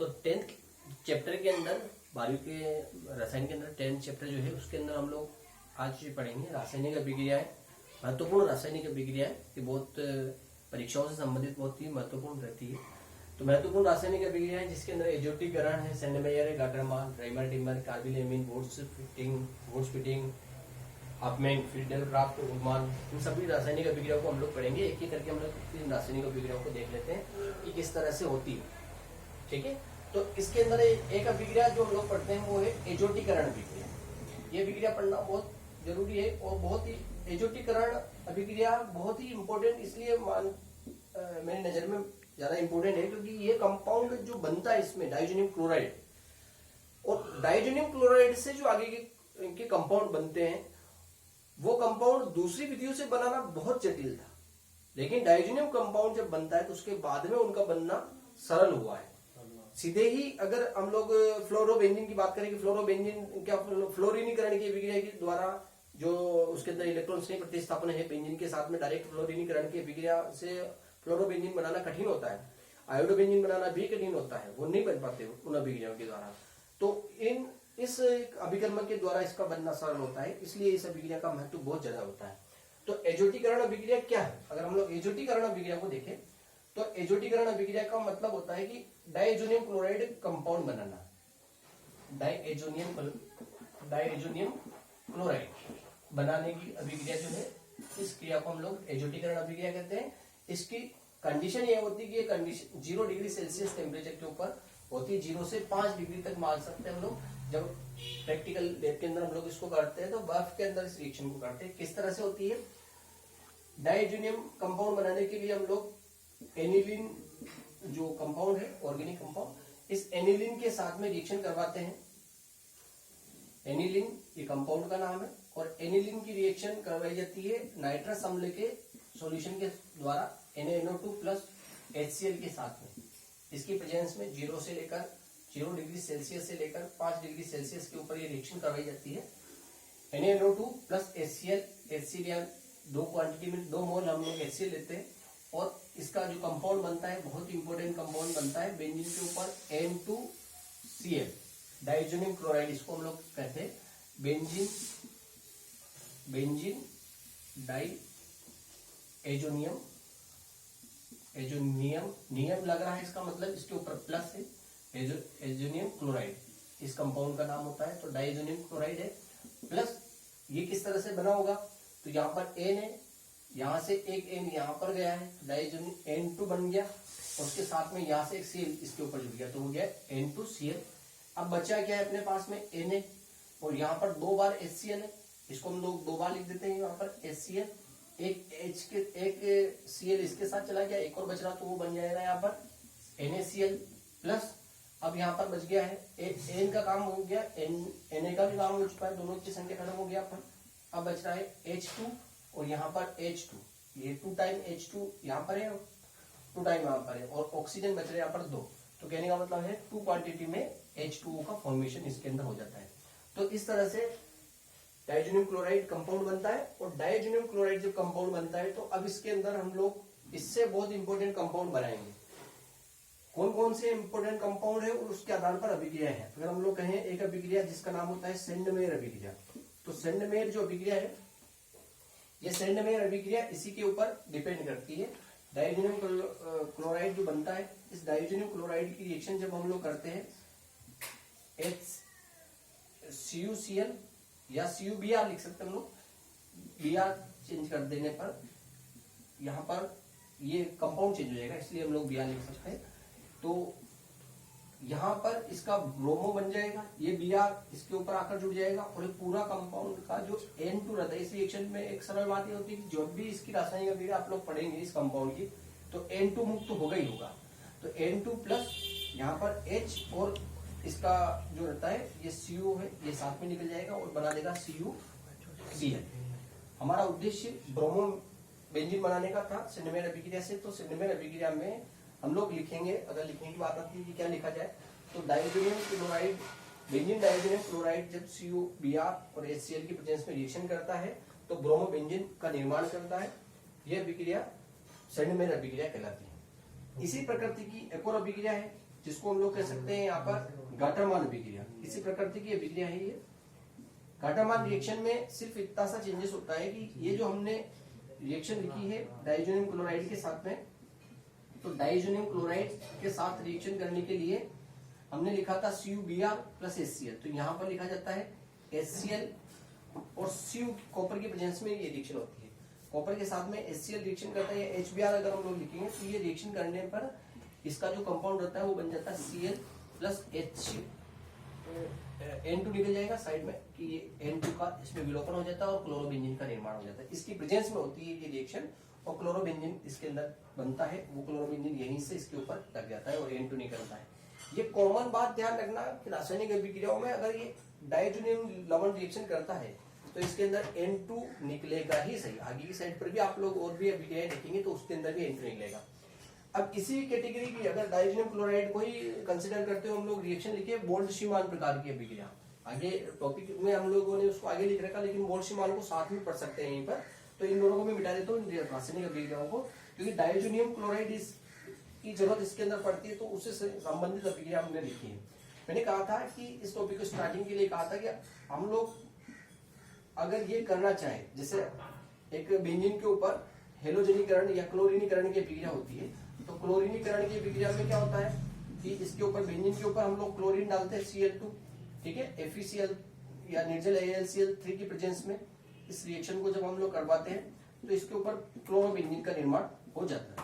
तो 10th chapter के अंदर 12वीं के रसायन के अंदर 10th चैप्टर जो है उसके अंदर हम लोग आज पढ़ेंगे रासायनिक अभिक्रियाएं। महत्वपूर्ण रासायनिक अभिक्रियाएं ये बहुत परीक्षाओं से संबंधित बहुत ही महत्वपूर्ण रहती है। तो महत्वपूर्ण रासायनिक अभिक्रियाएं जिसके अंदर एजोटीकरण है, सेंडमेयर है, Gattermann, Reimer Tiemann, carbylamine, Wurtz Fittig, अपमेंट, फिल्टर क्राफ्ट, उर्मान, इन सभी रासायनिक अभिक्रियाओं को हम लोग पढ़ेंगे। एक एक करके हम लोग इन रासायनिक अभिक्रियाओं को देख लेते हैं कि किस तरह से होती है। ठीक है, तो इसके अंदर एक अभिक्रिया जो हम लोग पढ़ते हैं वो है एजोटीकरण अभिक्रिया। ये अभिक्रिया पढ़ना बहुत जरूरी है और बहुत ही एजोटीकरण अभिक्रिया बहुत ही इंपॉर्टेंट इसलिए मेरी नजर में ज्यादा इंपॉर्टेंट है क्योंकि ये कंपाउंड जो बनता है इसमें डाइजोनियम क्लोराइड, और डाइजोनियम क्लोराइड से जो आगे के कंपाउंड बनते हैं वो कंपाउंड दूसरी विधियों से बनाना बहुत जटिल था, लेकिन डाइजोनियम कंपाउंड जब बनता है तो उसके बाद में उनका बनना सरल हुआ है। सीधे ही अगर हम लोग फ्लोरोबेंजीन की बात करें कि फ्लोरोबेंजीन क्या फ्लोरीनीकरण की अभिक्रिया के द्वारा जो उसके अंदर इलेक्ट्रॉन स्नेह प्रतिस्थापन है बेंजीन के साथ में डायरेक्ट फ्लोरीनीकरण की अभिक्रिया से फ्लोरोबेंजीन बनाना कठिन होता है, आयोडोबेंजीन बनाना भी कठिन होता है, वो नहीं बन पाते उन अभिक्रियाओं के द्वारा। तो इस अभिकर्मक के द्वारा इसका बनना सरल होता है, इसलिए इस अभिक्रिया का महत्व बहुत ज्यादा होता है। तो एजोटीकरण अभिक्रिया क्या है? अगर हम लोग एजोटीकरण अभिक्रिया को देखें तो एजोटीकरण अभिक्रिया का मतलब होता है कि डाइएजोनियम क्लोराइड कंपाउंड बनाना। डाइएजोनियम क्लोराइड बनाने की अभिक्रिया जो है इस क्रिया को हम लोग एजोटीकरण अभिक्रिया कहते हैं। इसकी कंडीशन ये होती है कि ये कंडीशन 0 डिग्री सेल्सियस टेम्परेचर के ऊपर होती है। 0 से 5 डिग्री तक मान सकते हैं हम लोग। जब प्रैक्टिकल लैब के अंदर हम लोग इसको करते हैं तो बर्फ के अंदर इस रिएक्शन को करते हैं। किस तरह से होती है? डाइएजोनियम कंपाउंड बनाने के लिए हम लोग एनिलीन जो कंपाउंड है ऑर्गेनिक कंपाउंड, इस एनिलीन के साथ में रिएक्शन करवाते हैं। एनिलीन ये कंपाउंड का नाम है और एनिलीन की रिएक्शन करवाई जाती है नाइट्रस अम्ल के सॉल्यूशन के द्वारा NaNO2 प्लस HCl के साथ में। इसकी प्रेजेंस में 0 डिग्री सेल्सियस से लेकर 5 डिग्री सेल्सियस के ऊपर ये रिएक्शन करवाई जाती है। NaNO2 प्लस HCl दो क्वांटिटी में 2 मोल हम लोग HCl लेते हैं और इसका जो कंपाउंड बनता है बहुत इंपॉर्टेंट कंपाउंड बनता है बेंजीन के ऊपर N2Cl, डाइएजोनियम क्लोराइड इसको हम लोग कहते हैं। बेंजीन डाई नियम लग रहा है, इसका मतलब इसके ऊपर प्लस है। एजोनियम क्लोराइड इस कंपाउंड का नाम होता है। तो डाइएजोनियम क्लोराइड है प्लस ये किस तरह से बना होगा? तो यहाँ पर N है, यहाँ से एक N यहाँ पर गया है, डाइएजोनियम N2 बन गया और उसके साथ में यहाँ से एक Cl इसके ऊपर जुड़ गया तो हो गया N2Cl। अब बचा क्या है अपने पास में? Na और यहाँ पर 2 बार HCl है, इसको हम लोग 2 बार लिख देते हैं। यहाँ पर HCl, एक Cl इसके साथ चला गया, एक और बच रहा तो वो बन जाएगा यहाँ पर NaCl प्लस। अब यहाँ पर बच गया है N का काम हो गया, Na का भी काम हो चुका है, दोनों की संख्या खत्म हो गया पर अब बच रहा है H2 और यहाँ पर H2, ये 2 टाइम H2 यहाँ पर है, 2 टाइम यहाँ पर है और ऑक्सीजन बच रहे यहाँ पर 2। तो कहने का मतलब है 2 क्वांटिटी में H2O का फॉर्मेशन इसके अंदर हो जाता है। तो इस तरह से डाइएजोनियम क्लोराइड कंपाउंड बनता है। और डाइएजोनियम क्लोराइड जब कंपाउंड बनता है तो अब इसके अंदर हम लोग इससे बहुत इंपॉर्टेंट कंपाउंड बनाएंगे। कौन कौन से इंपॉर्टेंट कंपाउंड है और उसके आधार पर अभिक्रिया है। अगर हम लोग कहें एक अभिक्रिया जिसका नाम होता है सेंडमेयर अभिक्रिया, तो सेंडमेयर जो अभिक्रिया है ये सेंडमेयर अभिक्रिया इसी के ऊपर डिपेंड करती है। डाइएजोनियम क्लोराइड जो बनता है, इस डाइएजोनियम क्लोराइड की रिएक्शन जब हम लोग करते हैं CuCl या CuBr लिख सकते हैं हम लोग, Br चेंज कर देने पर यहाँ पर ये कंपाउंड चेंज हो जाएगा, इसलिए हम लोग Br लिख सकते हैं। तो यहाँ पर इसका ब्रोमो बन जाएगा, ये Br इसके ऊपर आकर जुड़ जाएगा और ये पूरा कंपाउंड का जो N2 रहता है इस रिएक्शन में एक सरल बात ये होती है कि जब भी इसकी रासायनिक अभिक्रिया आप लोग पढ़ेंगे इस कंपाउंड की तो N2 मुक्त तो होगा ही होगा। तो N2 प्लस यहाँ पर H और इसका जो रहता है ये CO है, ये साथ में निकल जाएगा और बना देगा CuCl। हमारा उद्देश्य ब्रोमो बेंजीन बनाने का था सेंडमेयर अभिक्रिया से। तो सेंडमेयर अभिक्रिया में हम लोग लिखेंगे, अगर लिखने की बात आती है कि क्या लिखा जाए, तो diazonium chloride, benzene diazonium chloride जब CuBr और HCl की प्रेजेंस में रिएक्शन करता है तो ब्रोमो बेंजीन का निर्माण करता है। यह अभिक्रिया सेंडमेयर अभिक्रिया कहलाती है। इसी प्रकृति की एक और अभिक्रिया है जिसको हम लोग कह सकते हैं यहाँ पर गाटरमान अभिक्रिया। इसी प्रकृति की अभिक्रिया है ये। गाटरमान रिएक्शन में सिर्फ इतना सा चेंजेस होता है कि ये जो हमने रिएक्शन लिखी है डाइजोनियम क्लोराइड के साथ में, तो डाइजोनियम क्लोराइड के साथ रिएक्शन करने के लिए हमने लिखा था CuBr प्लस HCl, तो यहाँ पर लिखा जाता है HCl और Cu कॉपर की प्रेजेंस में ये रिएक्शन होती है। कॉपर के साथ में HCl रिएक्शन करता है, या HBr अगर हम लोग लिखेंगे तो ये रिएक्शन करने पर इसका जो कंपाउंड होता है वो बन जाता है Cl प्लस N2 निकल जाएगा साइड में, कि ये N2 का इसमें विलोपन हो जाता है और क्लोरोबेंजीन का निर्माण हो जाता है। इसकी प्रेजेंस में होती है ये रिएक्शन और क्लोरोबेंजीन इसके अंदर बनता है। वो क्लोरोबेंजीन यहीं से इसके ऊपर लग जाता है और N2 निकलता है। ये कॉमन बात ध्यान रखना कि रासायनिक अभिक्रियाओं में अगर ये डाइजोनियम लवण रिएक्शन करता है तो इसके अंदर N2 निकलेगा ही सही। आगे की साइड पर भी आप लोग और भी अभिक्रियाएं देखेंगे तो उसके अंदर भी N2 निकलेगा। अब इसी कैटेगरी की अगर डाइजोनियम क्लोराइड को ही कंसिडर करते हो हम लोग रिएक्शन लिखे बोल्ट्जमान प्रकार की अभिक्रिया। आगे टॉपिक में हम लोगों ने उसको आगे लिख रखा, लेकिन बोल्ट्जमान को साथ में पढ़ सकते हैं यहीं पर, तो इन दोनों को भी मिटा देता हूँ रासायनिक अभिक्रियाओं को, क्योंकि डाइजोनियम क्लोराइड की जरूरत इसके अंदर पड़ती है, तो उससे संबंधित अभिक्रिया हमने लिखी है। मैंने कहा था कि इस टॉपिक को स्टार्टिंग के लिए कहा था कि हम लोग अगर ये करना चाहे, जैसे एक बेंजीन के ऊपर हेलोजनीकरण या क्लोरीनीकरण की अभिक्रिया होती है, तो क्लोरीनीकरण की अभिक्रिया में क्या होता है कि इसके ऊपर बेंजीन के ऊपर हम लोग क्लोरीन डालते हैं Cl2, ठीक है, FeCl या निर्जल AlCl3 की प्रेजेंस में इस रिएक्शन को जब हम लोग करवाते हैं तो इसके ऊपर क्लोरोबेंजीन का निर्माण हो जाता है।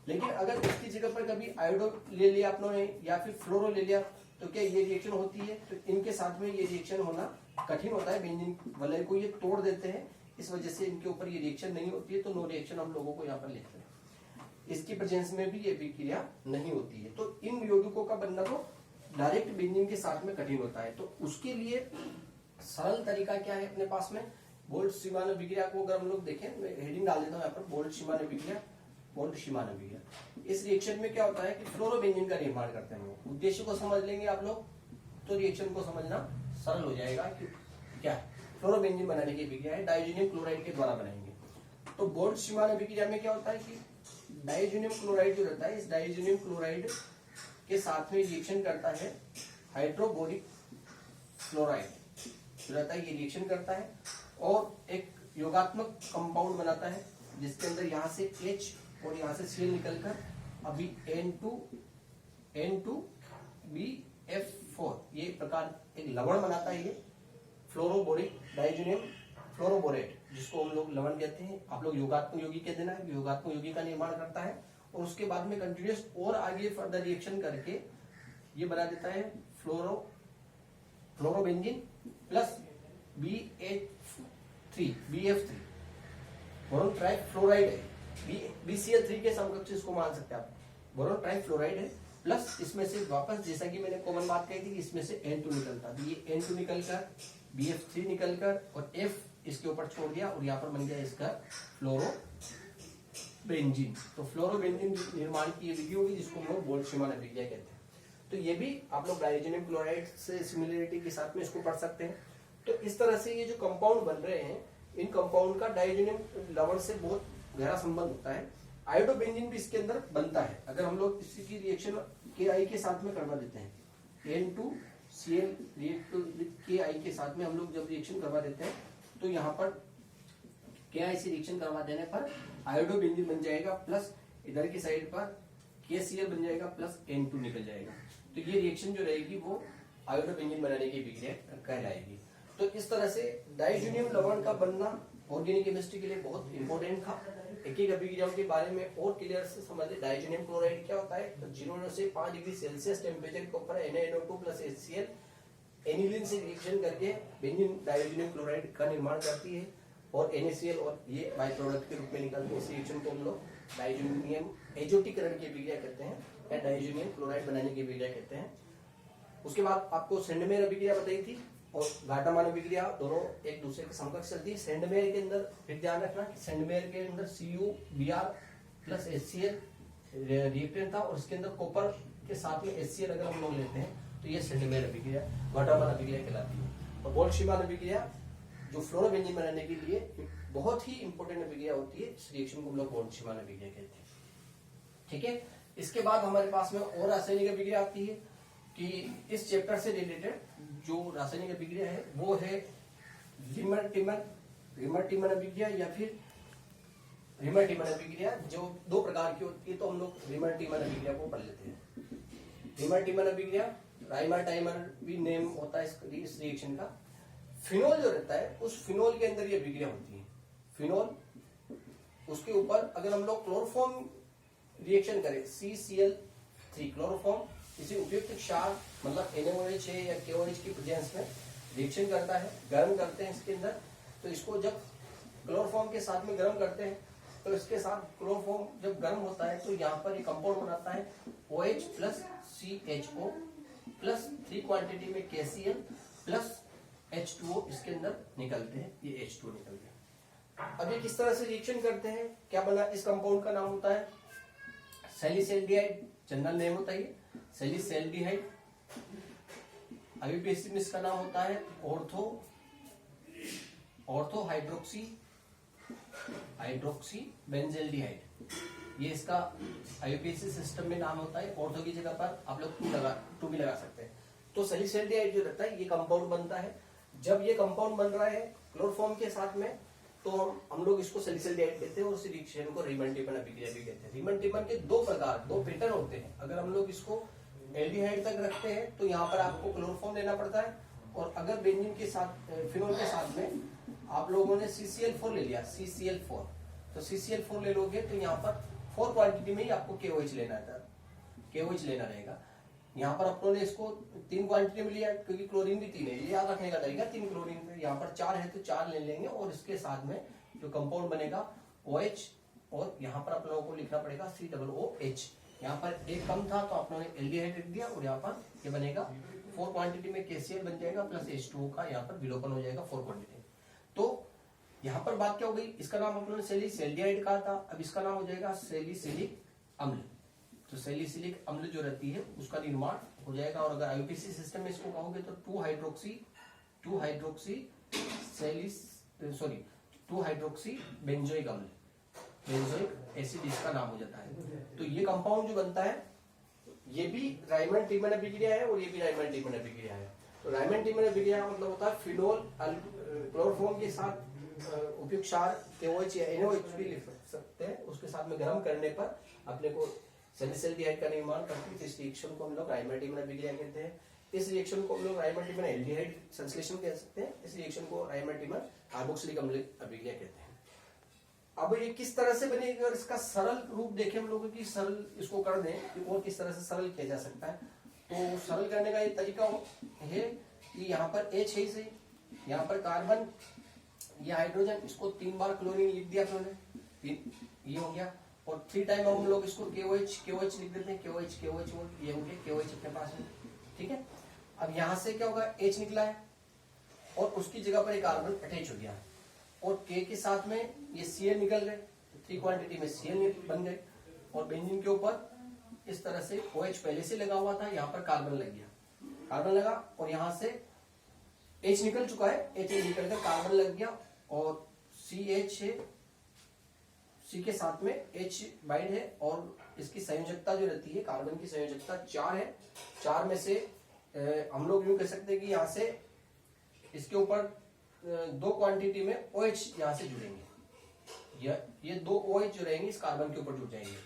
लेकिन अगर इसकी जगह पर कभी आयोडो ले लिया आप लोगों ने या फिर फ्लोरो ले लिया तो क्या ये रिएक्शन होती है? तो इनके साथ में ये रिएक्शन होना कठिन होता है, बेंजीन वलय को ये तोड़ देते हैं, इस वजह से इनके ऊपर ये रिएक्शन नहीं होती है, तो नो रिएक्शन हम लोगों को यहाँ पर लिखते हैं। इसकी प्रेजेंस में भी ये अभिक्रिया नहीं होती है, तो इन यौगिकों का बनना तो डायरेक्ट बेंजीन के साथ में कठिन होता है। तो उसके लिए सरल तरीका क्या है अपने पास में, बोल्ट्जमान अभिक्रिया को अगर हम लोग देखें, मैं हेडिंग डाल देता हूँ यहाँ पर, बोल्ट्जमान अभिक्रिया, बोल्ट्जमान अभिक्रिया। इस रिएक्शन में क्या होता है कि फ्लोरोबेंजीन का निर्माण करते हैं। उद्देश्य को समझ लेंगे आप लोग तो रिएक्शन को समझना सरल हो जाएगा कि क्या फ्लोरोबेंजीन बनाने की अभिक्रिया है, डाइजोनियम क्लोराइड के द्वारा बनाएंगे। तो बोल्ट्जमान अभिक्रिया में क्या होता है कि डाइजोनियम क्लोराइड जो रहता है, इस डाइजोनियम क्लोराइड के साथ में रिएक्शन करता है हाइड्रोबोरिक क्लोराइड जो रहता है, ये रिएक्शन करता है और एक योगात्मक कंपाउंड बनाता है जिसके अंदर यहाँ से H और यहाँ से Cl निकलकर अभी N2BF4 ये प्रकार एक लवण बनाता है। ये फ्लोरोबोरिक डाइजोनियम फ्लोरोबोरेट जिसको हम लोग लवण कहते हैं, आप लोग योगात्मक यौगिक कह देना, योगात्मक यौगिक का निर्माण करता है और उसके बाद में कंटिन्यूअस और आगे फर्दर रिएक्शन करके ये बना देता है fluorobenzene plus BF3 boron trifluoride है, BCl3 के समकक्ष इसको मान सकते हैं आप, बोरोन ट्राइफ्लोराइड है, प्लस इसमें से वापस जैसा कि मैंने कॉमन बात कही थी कि इसमें से N2 निकलता, तो ये N2 निकलकर BF3 निकलकर और F इसके ऊपर छोड़ दिया और यहाँ पर बन गया इसका फ्लोरोबेंजीन। तो फ्लोरोबेंजीन निर्माण की विधि होगी जिसको हम लोग बोल्ट्जमान अभिक्रिया कहते हैं। तो ये भी आप लोग डाइजोनियम क्लोराइड से सिमिलरिटी के साथ में इसको पढ़ सकते हैं। तो इस तरह से ये जो कंपाउंड बन रहे हैं, इन कंपाउंड का डाइजोनियम लवण से बहुत गहरा संबंध होता है। आयोडोबेंजीन भी इसके अंदर बनता है अगर हम लोग इसकी रिएक्शन KI के साथ में करवा देते हैं, N2Cl रिएक्ट विद KI के साथ में हम लोग जब रिएक्शन करवा देते हैं तो यहाँ पर KI से रिएक्शन करवा देने पर आयोडोबेंजीन बन जाएगा, प्लस इधर की साइड पर KCl बन जाएगा प्लस N2 निकल जाएगा। तो ये रिएक्शन जो रहेगी वो आयोडोबेंजीन बनाने की अभिक्रिया कहलाएगी। तो इस तरह से डाइजोनियम लवण का बनना ऑर्गेनिक केमिस्ट्री के लिए बहुत इंपॉर्टेंट था। एक एक अभिक्रियाओं के बारे में और क्लियर से समझे। डाइजोनियम क्लोराइड क्या होता है, तो 0 से 5 डिग्री सेल्सियस टेम्परेचर के ऊपर NaNO2 प्लस HCl एनिलीन से रिएक्शन करके बेंजीन डाइजोनियम क्लोराइड का निर्माण करती है और NaCl और ये बाय प्रोडक्ट के रूप में निकलते हैं। इस रिएक्शन को हम लोग डाइजोनियम एजोटीकरण की अभिक्रिया कहते हैं या डाइजोनियम क्लोराइड बनाने की अभिक्रिया कहते हैं। उसके बाद आपको सेंडमेयर अभिक्रिया बताई थी और गाटामान अभिक्रिया दोनों एक दूसरे के समकक्ष चलती है। सेंडमेयर के अंदर फिर ध्यान रखना कि सेंडमेयर के अंदर CuBr प्लस HCl रिएक्टेंट था और इसके अंदर कॉपर के साथ में HCl अगर हम लोग लेते हैं तो ये सेंडमेयर अभिक्रिया गाटामान अभिक्रिया कहलाती है। और बोल्ट्जमान अभिक्रिया जो फ्लोरोबेंजीन बनाने के लिए बहुत ही इंपॉर्टेंट अभिक्रिया होती है, इस रिएक्शन को हम लोग बोल्ट्जमान अभिक्रिया कहते हैं। ठीक है, इसके बाद हमारे पास में और रासायनिक अभिक्रिया आती है कि इस चैप्टर से रिलेटेड जो रासायनिक अभिक्रिया है वो है रीमर-टिमर अभिक्रिया या फिर रीमर-टिमर अभिक्रिया, जो दो प्रकार की होती है। तो हम लोग रीमर-टिमर अभिक्रिया को पढ़ लेते हैं। रीमर-टिमर अभिक्रिया, राइमर-टाइमर भी नेम होता है इस रिएक्शन का। फिनोल जो रहता है उस फिनोल के अंदर ये अभिक्रिया होती है। फिनोल, उसके ऊपर अगर हम लोग क्लोरोफॉर्म रिएक्शन करें CCl3 क्लोरोफॉर्म, किसी उपयुक्त क्षार मतलब NaOH है या KOH की प्रेजेंस में रिएक्शन करता है, गर्म करते हैं इसके अंदर। तो इसको जब क्लोरोफॉर्म के साथ में गर्म करते हैं तो इसके साथ क्लोरोफॉर्म जब गर्म होता है तो यहाँ पर एक कंपाउंड बनाता है OH plus CHO plus 3 quantity में KCl प्लस H2O इसके अंदर निकलते हैं, ये H2O निकलते हैं। अब ये किस तरह से रिएक्शन करते हैं, क्या बना, इस कंपाउंड का नाम होता है सैलिसैल्डिहाइड, जनरल नेम होता है सैलिसैल्डिहाइड। IUPAC में इसका नाम होता है ऑर्थो हाइड्रोक्सी बेंजेल्डिहाइड। ये इसका IUPAC सिस्टम में नाम होता है। ऑर्थो की जगह पर आप लोग टू भी लगा सकते हैं। तो सैलिसैल्डिहाइड जो रहता है ये कंपाउंड बनता है। जब ये कंपाउंड बन रहा है क्लोरोफॉर्म के साथ में तो हम लोग इसको सैलिसैल्डिहाइड कहते हैं और उस रिएक्शन को रीमर-टिमर अभिक्रिया भी कहते हैं। रीमर-टिमर के दो पैटर्न होते हैं। अगर हम लोग इसको एल्डिहाइड तक रखते हैं तो यहाँ पर आपको क्लोरोफॉर्म लेना पड़ता है, और अगर बेंजीन के साथ फिनोल के साथ में आप लोगों ने CCl4 ले लिया, CCl4, तो CCl4 ले लोगे तो यहाँ पर 4 क्वांटिटी में ही आपको KOH लेना रहेगा। यहाँ पर अपनों ने इसको 3 क्वांटिटी में लिया क्योंकि क्लोरीन भी 3 है, ये याद रखने का तरीका। 3 क्लोरीन में यहाँ पर 4 है तो 4 ले लेंगे, और इसके साथ में जो कंपाउंड बनेगा OH, और यहाँ पर आप लोगों को लिखना पड़ेगा COOH। यहाँ पर एक कम था तो आप लोगों ने एल्डिहाइड लिख दिया, और यहाँ पर ये बनेगा 4 क्वांटिटी में KCl बन जाएगा प्लस H2O का यहाँ पर विलोपन हो जाएगा 4 क्वांटिटी। तो यहाँ पर बात क्या हो गई, इसका नाम आप लोगों ने सैलिसैल्डिहाइड कहा था, अब इसका नाम हो जाएगा सैलिसिलिक अम्ल। तो सैलिसिलिक अम्ल जो रहती है उसका निर्माण हो जाएगा। और अगर IUPAC सिस्टम में इसको कहोगे तो 2 हाइड्रोक्सी बेंजोइक अम्ल, बेंजोइक एसिड इसका नाम हो जाता है। तो ये कंपाउंड जो बनता है ये भी राइमर-टिमर अभिक्रिया है और ये भी राइमर-टिमर अभिक्रिया है। तो राइमर-टिमर अभिक्रिया मतलब होता है फिनोल क्लोरोफॉर्म के साथ उपयुक्त क्षार KOH या NaOH भी लिख सकते हैं, उसके साथ में गर्म करने पर अपने को सैलिसैल्डिहाइड का निर्माण करती है। इस रिएक्शन को हम लोग राइमर-टिमर अभिक्रिया कहते हैं। इस रिएक्शन को हम लोग राइमर-टिमर एल्डिहाइड संश्लेषण कह सकते हैं। इस रिएक्शन को राइमर-टिमर कार्बोक्सिलिक अम्ल अभिक्रिया कहते हैं। अब ये किस तरह से बनेगी, अगर इसका सरल रूप देखें हम लोगों की, सरल इसको कर दें और किस तरह से सरल किया जा सकता है, तो सरल करने का ये तरीका है कि यहाँ पर H है सही, यहाँ पर कार्बन, ये हाइड्रोजन, इसको 3 बार क्लोरीन लिख दिया आपने, ये हो गया, और 3 टाइम हम लोग इसको KOH लिख देते हैं, KOH ये हो गया KOH अपने पास में, ठीक है। अब यहाँ से क्या होगा, H निकला है और उसकी जगह पर एक कार्बन अटैच हो गया, और K के साथ में ये Cl निकल गए, 3 क्वांटिटी में Cl बन गए, और बेंजीन के ऊपर इस तरह से OH पहले से लगा हुआ था, यहाँ पर कार्बन लग गया, कार्बन लगा, और यहाँ से H निकल चुका है, H निकल कर कार्बन लग गया, और CH है, C के साथ में H बाइंड है, और इसकी संयोजकता जो रहती है, कार्बन की संयोजकता 4 है। 4 में से हम लोग यूं कह सकते हैं कि यहाँ से इसके ऊपर 2 क्वांटिटी में OH यहाँ से जुड़ेंगे, ये 2 OH जो रहेंगे इस कार्बन के ऊपर जुड़ जाएंगे,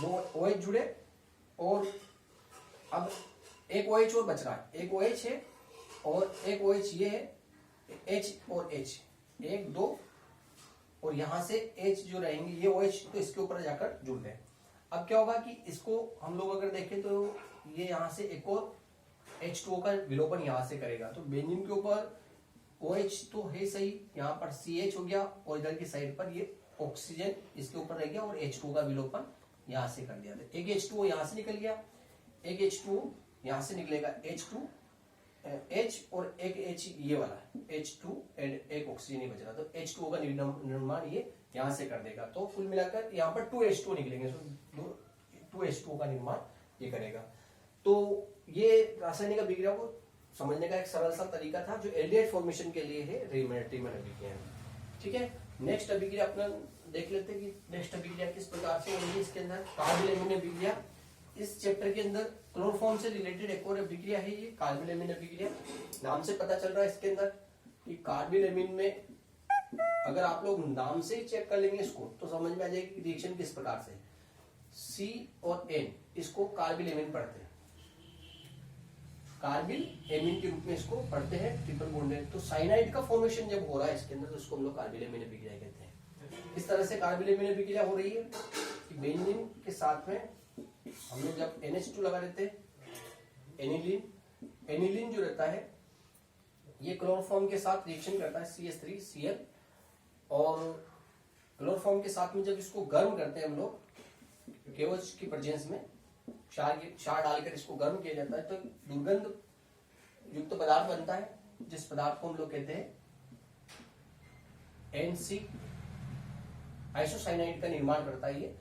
2 OH जुड़े, और अब एक OH और बच रहा है, एक OH है और एक OH ये है, H और H, 1 2, और यहाँ से H जो रहेंगे ये OH तो इसके ऊपर जाकर जुड़ गए। अब क्या होगा कि इसको हम लोग अगर देखें तो ये यहाँ से एक और H2O का विलोपन यहाँ से करेगा, तो बेंजीन के ऊपर OH तो है सही, यहाँ पर CH हो गया, और इधर की साइड पर ये ऑक्सीजन इसके ऊपर रह गया, और H2O का विलोपन यहाँ से कर दिया। एक H2O यहाँ से निकल गया, एक H2O यहाँ से निकलेगा, H और एक H ये वाला H2 एंड एक ऑक्सीजन ही बच रहा, तो H2O का निर्माण ये यहाँ से कर देगा। तो कुल मिलाकर यहाँ पर 2 H2O निकलेंगे, तो 2 H2O का निर्माण ये करेगा। तो ये रासायनिक अभिक्रिया को समझने का एक सरल सा तरीका था जो एल्डिहाइड फॉर्मेशन के लिए है, रीमर-टिमर अभिक्रिया, ठीक है। नेक्स्ट अभिक्रिया अपना देख लेते हैं कि नेक्स्ट अभिक्रिया किस प्रकार से होगी इसके अंदर। कार्बिल एमीन अभिक्रिया, इस चैप्टर के अंदर क्लोरोफॉर्म से रिलेटेड एक और अभिक्रिया है, ये कार्बिल एमीन अभिक्रिया। नाम से पता चल रहा है इसके अंदर कि कार्बिल एमीन में अगर आप लोग नाम से ही चेक कर लेंगे इसको तो समझ में आ जाएगी रिएक्शन किस प्रकार से। C और N इसको कार्बिल एमीन पढ़ते हैं, कार्बिल एमीन के रूप में इसको पढ़ते हैं, ट्रिपल बॉन्डेड। तो साइनाइड का फॉर्मेशन जब हो रहा है इसके अंदर तो इसको हम लोग कार्बिल एमीन अभिक्रिया कहते हैं। इस तरह से कार्बिल एमीन अभिक्रिया हो रही है कि बेंजीन के साथ में हम लोग जब NH2 लगा देते हैं, एनिलीन, एनिलीन जो रहता है ये क्लोरोफॉर्म के साथ रिएक्शन करता है CH3Cl, और क्लोरोफॉर्म के साथ में जब इसको गर्म करते हैं हम लोग केवच की प्रेजेंस में, क्षार डालकर इसको गर्म किया जाता है तो दुर्गंध युक्त पदार्थ बनता है, जिस पदार्थ को हम लोग कहते हैं NC, आइसोसाइनाइड का निर्माण करता है ये।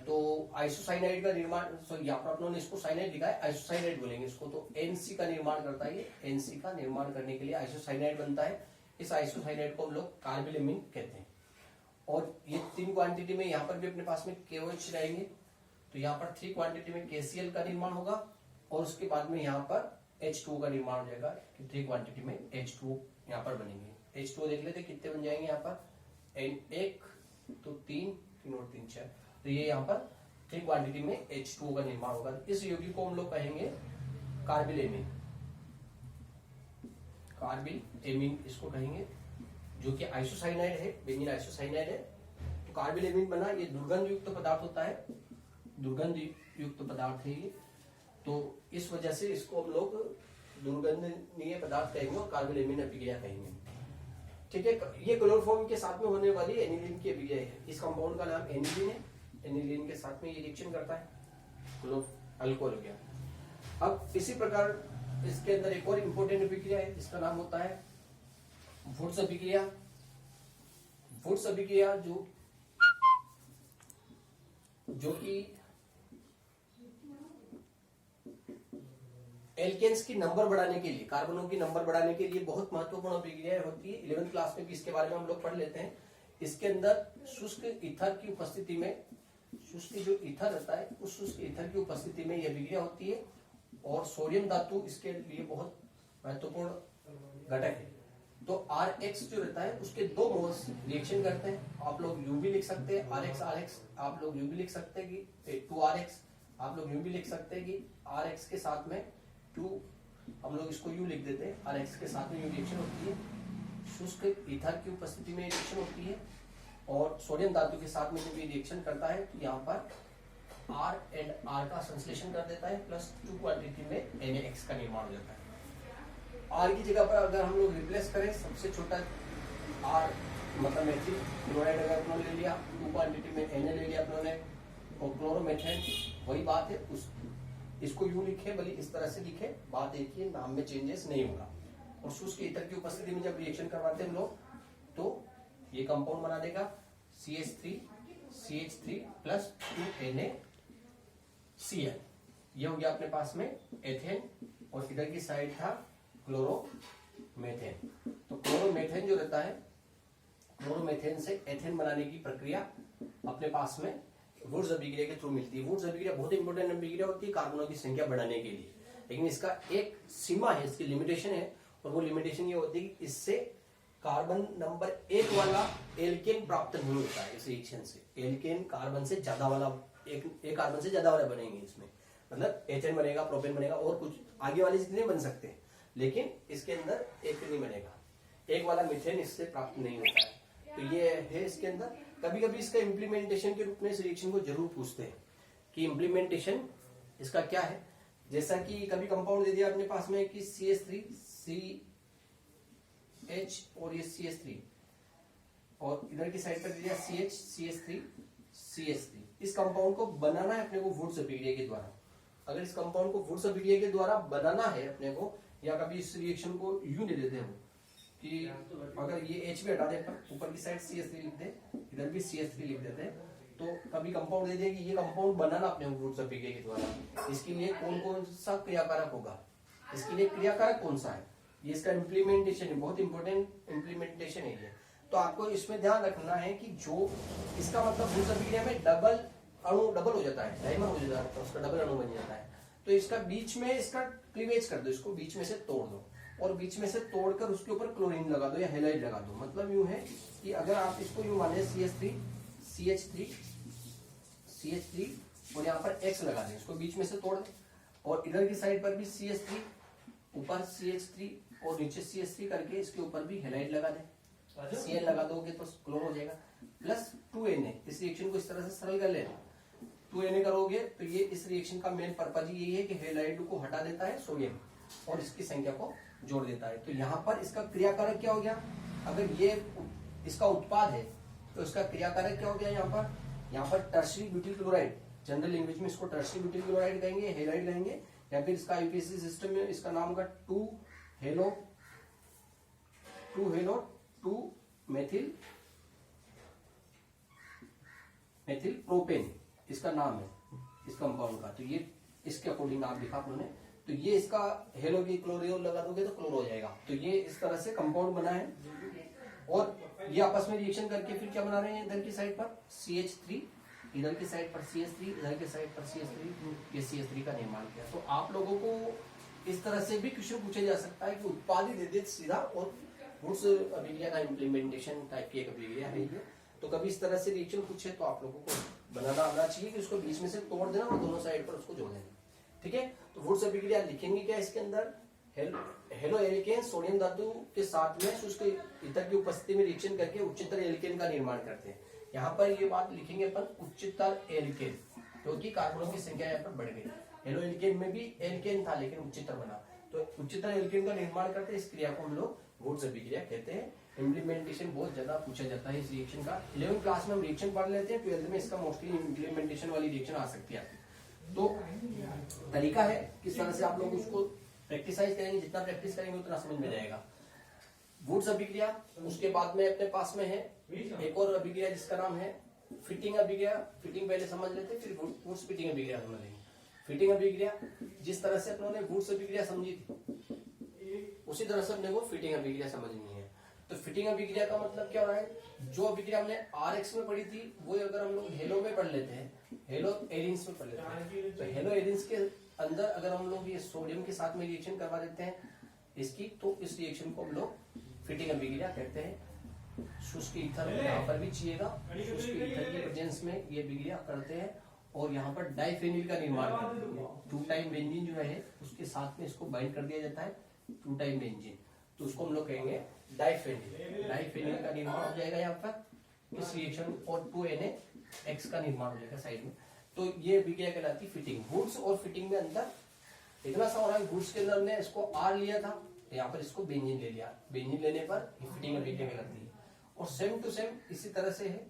तो आइसोसाइनाइड का निर्माण, यहाँ पर अपनों ने इसको साइनाइड लिखा है, आइसोसाइनाइड बोलेंगे इसको। तो NC का निर्माण करता है ये, NC का निर्माण करने के लिए आइसोसाइनाइड बनता है। इस आइसोसाइनाइड को हम लोग कार्बिल एमीन कहते हैं। और ये 3 क्वांटिटी में यहाँ पर भी अपने पास में KOH रहेंगे, तो यहाँ पर 3 क्वांटिटी में KCl का निर्माण होगा, और उसके बाद में यहाँ पर H2O का निर्माण हो जाएगा कि 3 क्वांटिटी में H2O यहाँ पर बनेंगे। H2O देख लेते कितने बन जाएंगे यहाँ पर, N1 तो 3 और 3 6, तो ये यहाँ पर 3 क्वांटिटी में H2O का निर्माण होगा। इस यौगिक को हम लोग कहेंगे कार्बिल एमीन, कार्बिल एमीन इसको कहेंगे, जो कि आइसोसाइनाइड है, बेंजीन आइसोसाइनाइड है। तो कार्बिल एमीन बना, ये दुर्गंध युक्त पदार्थ होता है, दुर्गंध युक्त पदार्थ है ये, तो इस वजह से इसको हम लोग दुर्गंधनीय पदार्थ कहेंगे और कार्बिल एमीन अभिक्रिया कहेंगे। ठीक है, ये क्लोरोफॉर्म के साथ में होने वाली एनिलीन की अभिक्रिया है। इस कंपाउंड का नाम एनिलीन है, एनिलीन के साथ में ये रिएक्शन करता है, अल्कोहल हो गया। अब इसी प्रकार इसके अंदर एक और इंपॉर्टेंट अभिक्रिया है जिसका नाम होता है वुड्स अभिक्रिया। वुड्स अभिक्रिया जो कि एल्केन्स की नंबर बढ़ाने के लिए, कार्बनों की नंबर बढ़ाने के लिए बहुत महत्वपूर्ण अभिक्रिया होती है। 11th क्लास में भी इसके बारे में हम लोग पढ़ लेते हैं। इसके अंदर शुष्क ईथर की उपस्थिति में, शुष्क जो ईथर रहता है उस शुष्क ईथर की उपस्थिति में यह अभिक्रिया होती है, और सोडियम धातु इसके लिए बहुत महत्वपूर्ण घटक है। तो RX जो रहता है उसके 2 मोल्स रिएक्शन करते हैं। आप लोग U भी लिख सकते हैं, RX, आप लोग U भी लिख सकते हैं कि 2RX, आप लोग U भी लिख सकते हैं कि RX के साथ में 2, हम लोग इसको U लिख देते हैं, RX के साथ में U रिएक्शन होती है, शुष्क ईथर की उपस्थिति में रिएक्शन होती है, और सोडियम धातु के साथ में जब ये रिएक्शन करता है तो यहाँ पर R एंड R का संश्लेषण कर देता है, प्लस 2 क्वांटिटी में NaX का निर्माण हो जाता है। R की जगह पर अगर हम लोग रिप्लेस करें सबसे छोटा R, मतलब मेथिल क्लोराइड अगर अपनों ले लिया, 2 क्वांटिटी में Na ले लिया अपनों ने, और क्लोरोमेथेन वही बात है, उस इसको U लिखे भले इस तरह से लिखे, बात एक ही, नाम में चेंजेस नहीं होगा। और शुष्क ईथर की उपस्थिति में जब रिएक्शन करवाते हैं हम लोग तो ये कंपाउंड बना देगा CH3 प्लस 2 NaCl, ये हो गया अपने पास में एथेन, और इधर की साइड था क्लोरोमेथेन। तो क्लोरोमेथेन जो रहता है, क्लोरोमेथेन से एथेन बनाने की प्रक्रिया अपने पास में वुड्स अभिक्रिया के थ्रू मिलती है। वुड्स अभिक्रिया बहुत इंपॉर्टेंट अभिक्रिया होती है कार्बनों की संख्या बढ़ाने के लिए, लेकिन इसका एक सीमा है, इसकी लिमिटेशन है, और वो लिमिटेशन ये होती है कि इससे कार्बन नंबर 1 वाला एल्केन प्राप्त नहीं होता है। इस रिएक्शन से एल्केन कार्बन से ज्यादा वाला, एक कार्बन से ज्यादा वाला बनेंगे इसमें, मतलब एथेन बनेगा, प्रोपेन बनेगा, और कुछ आगे वाले जितने बन सकते हैं, लेकिन इसके अंदर एक नहीं बनेगा, एक वाला मीथेन इससे प्राप्त नहीं होता है। तो ये है इसके अंदर। कभी कभी इसका इम्प्लीमेंटेशन के रूप में इस रिएक्शन को जरूर पूछते हैं कि इम्प्लीमेंटेशन इसका क्या है। जैसा कि कभी कंपाउंड दे दिया अपने पास में कि CH3 CH और ये CH3, और इधर की साइड पर दे दिया CH CH3। इस कंपाउंड को बनाना है अपने को वुड्स अभिक्रिया के द्वारा। अगर इस कंपाउंड को वुड्स अभिक्रिया के द्वारा बनाना है अपने को, या कभी इस रिएक्शन को यूं दे देते हैं कि अगर ये H भी हटा दे, ऊपर की साइड CH3 लिख दे, इधर भी CH3 लिख देते हैं, तो कभी कंपाउंड दे दिया कि ये कंपाउंड बनाना अपने वुड्स अभिक्रिया के द्वारा, इसके लिए कौन कौन सा क्रियाकारक होगा, इसके लिए क्रियाकारक कौन सा है, ये इसका इम्प्लीमेंटेशन है, बहुत इंपॉर्टेंट इम्प्लीमेंटेशन है ये। तो आपको इसमें ध्यान रखना है कि जो इसका मतलब वुड्स अभिक्रिया में डबल अणु डबल हो जाता है, डायमर हो जाता है, तो उसका डबल अणु बन जाता है। तो इसका बीच में इसका क्लीवेज कर दो, इसको बीच में से तोड़ दो और बीच में से तोड़कर उसके ऊपर क्लोरीन लगा दो या हेलाइड लगा दो। मतलब यूं है कि अगर आप इसको यूं माने CH3 और यहाँ पर X लगा दें, इसको बीच में से तोड़ दें और इधर की साइड पर भी CH3, ऊपर CH3 और नीचे CH3 करके इसके ऊपर भी हेलाइड लगा दें। Cl लगा दोगे तो क्लोर हो जाएगा, प्लस 2Na। इस रिएक्शन को इस तरह से सरल कर लेना, 2Na करोगे तो ये इस रिएक्शन का मेन पर्पज यही है कि हेलाइड को हटा देता है सोडियम और इसकी संख्या को जोड़ देता है। तो यहाँ पर इसका क्रियाकारक क्या हो गया, अगर ये इसका उत्पाद है तो इसका क्रियाकारक क्या हो गया, यहाँ पर tertiary butyl chloride, general language में इसको टर्शियरी ब्यूटिल क्लोराइड कहेंगे, हेलाइड कहेंगे, या फिर इसका यूपीएससी सिस्टम में इसका नाम होगा 2-हेलो-2-मेथिल प्रोपेन, इसका नाम है इस कंपाउंड का। तो ये इसके अकॉर्डिंग आप लिखा उन्होंने, तो ये इसका हेलो की क्लोरियोल लगा दोगे तो क्लोर हो जाएगा। तो ये इस तरह से कंपाउंड बना है और ये आपस में रिएक्शन करके फिर क्या बना रहे हैं, इधर की साइड पर CH3, इधर की साइड पर CH3, इधर की साइड पर CH3, ये CH3 का निर्माण किया। तो आप लोगों को इस तरह से भी क्वेश्चन पूछा जा सकता है कि उत्पाद ही दे दे सीधा, और वुड्स अभिक्रिया का इम्प्लीमेंटेशन टाइप की एक अभिक्रिया है ये। तो कभी इस तरह से रिएक्शन पूछे तो आप लोगों को बनाना आना चाहिए कि उसको बीच में से तोड़ देना और दोनों साइड पर उसको जोड़ देना। ठीक है, तो वुड्स अभिक्रिया लिखेंगे क्या इसके अंदर, हेलो एल्केन सोडियम धातु के साथ में उसके ईथर की उपस्थिति में रिएक्शन करके उच्चतर एल्केन का निर्माण करते हैं। यहाँ पर ये बात लिखेंगे अपन उच्चतर एल्केन, क्योंकि कार्बनों की संख्या यहाँ पर बढ़ गई। हेलो एल्केन में भी एल्केन था लेकिन उच्चतर बना, तो उच्चतर एल्केन का निर्माण करते हैं। इस क्रिया को हम लोग वुड्स अभिक्रिया कहते हैं। इम्प्लीमेंटेशन बहुत ज्यादा पूछा जाता है इस रिएक्शन का। 11वीं क्लास में हम रिएक्शन पढ़ लेते हैं, 12th में इसका मोस्टली इम्प्लीमेंटेशन वाली रिएक्शन आ सकती है। तो तरीका है किस तरह से आप लोग उसको प्रैक्टिसाइज करेंगे, जितना प्रैक्टिस करेंगे उतना समझ में जाएगा। वुड्स अभिक्रिया, उसके बाद में अपने पास में है एक और अभिक्रिया जिसका नाम है फिटिंग अभिक्रिया। फिटिंग पहले समझ लेते हैं, फिर वुड्स फिटिंग अभिक्रिया समझ लेंगे। फिटिंग अभिक्रिया जिस तरह से अपनों ने वुड्स अभिक्रिया समझी थी उसी तरह से अपने को फिटिंग अभिक्रिया समझनी है। तो फिटिंग अभिक्रिया का मतलब क्या हो रहा है, जो अभिक्रिया हमने RX में पढ़ी थी वो अगर हम लोग हेलो में पढ़ लेते हैं, हेलो एरिन्स में पढ़ लेते हैं, तो हेलो एरिन्स के अंदर अगर हम लोग ये सोडियम के साथ में रिएक्शन करवा देते हैं इसकी, तो इस रिएक्शन को हम लोग फिटिंग अभिक्रिया कहते हैं। शुष्क ईथर यहाँ पर भी चाहिएगा, शुष्क ईथर की प्रेजेंस में ये अभिक्रिया करते हैं और यहाँ पर डाइफेनिल का निर्माण करते हैं। 2 टाइम बेंजीन जो है उसके साथ में इसको बाइंड कर दिया जाता है, 2 टाइम बेंजीन, तो उसको हम लोग कहेंगे डाइफेनिल। डाइफेनिल का निर्माण हो जाएगा यहाँ पर इस रिएक्शन और 2NaX का निर्माण हो जाएगा साइड में। तो ये अभिक्रिया कहलाती है फिटिंग। वुड्स और फिटिंग में अंतर इतना सा हो रहा है, वुड्स के अंदर ने इसको R लिया था, यहाँ पर इसको बेंजीन ले लिया, बेंजीन लेने पर फिटिंग अभिक्रिया कहलाती है। और सेम टू सेम इसी तरह से है